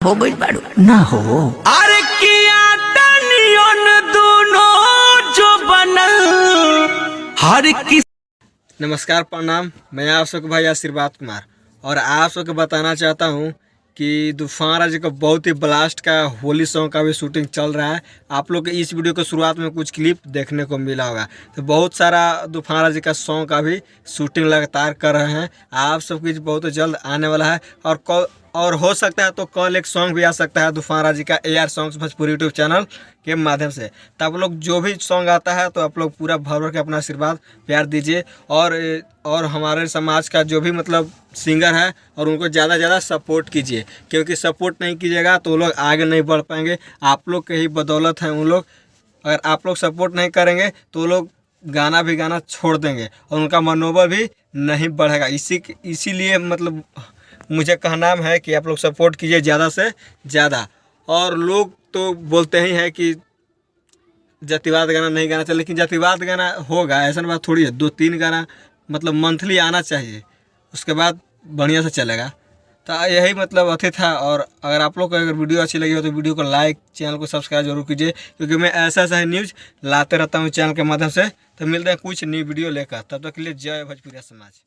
हो गई बाड़ू ना हो अरे किया टनियन दोनों जो बनल हर किस। नमस्कार, प्रणाम। मैं आप सबके भाई आशीर्वाद कुमार और आप सबको बताना चाहता हूँ कि तूफान राज का बहुत ही ब्लास्ट का होली सॉन्ग का भी शूटिंग चल रहा है। आप लोग इस वीडियो के शुरुआत में कुछ क्लिप देखने को मिला होगा, तो बहुत सारा तूफान राज का सॉन्ग का भी शूटिंग लगातार कर रहे हैं। आप सब कुछ बहुत जल्द आने वाला है और हो सकता है तो कल एक सॉन्ग भी आ सकता है तूफान राज का AR songs Bhojpuri YouTube channel के माध्यम से। तो आप लोग जो भी सॉन्ग आता है तो आप लोग पूरा भर भर के अपना आशीर्वाद प्यार दीजिए और हमारे समाज का जो भी मतलब सिंगर है और उनको ज़्यादा से ज़्यादा सपोर्ट कीजिए, क्योंकि सपोर्ट नहीं कीजिएगा तो वो लोग आगे नहीं बढ़ पाएंगे। आप लोग के ही बदौलत हैं उन लोग। अगर आप लोग सपोर्ट नहीं करेंगे तो वो लोग गाना छोड़ देंगे और उनका मनोबल भी नहीं बढ़ेगा। इसीलिए मतलब मुझे कहना है कि आप लोग सपोर्ट कीजिए ज़्यादा से ज़्यादा। और लोग तो बोलते ही हैं कि जातिवाद गाना नहीं गाना चाहिए, लेकिन जातिवाद गाना होगा ऐसा बात थोड़ी है। 2-3 गाना मतलब मंथली आना चाहिए, उसके बाद बढ़िया से चलेगा। तो यही मतलब अथी था। और अगर आप लोग को अगर वीडियो अच्छी लगी हो तो वीडियो को लाइक, चैनल को सब्सक्राइब जरूर कीजिए, क्योंकि मैं ऐसा ही न्यूज़ लाते रहता हूँ चैनल के माध्यम से। तो मिलते हैं कुछ नई वीडियो लेकर, तब तक के लिए जय भोजपुरिया समाज।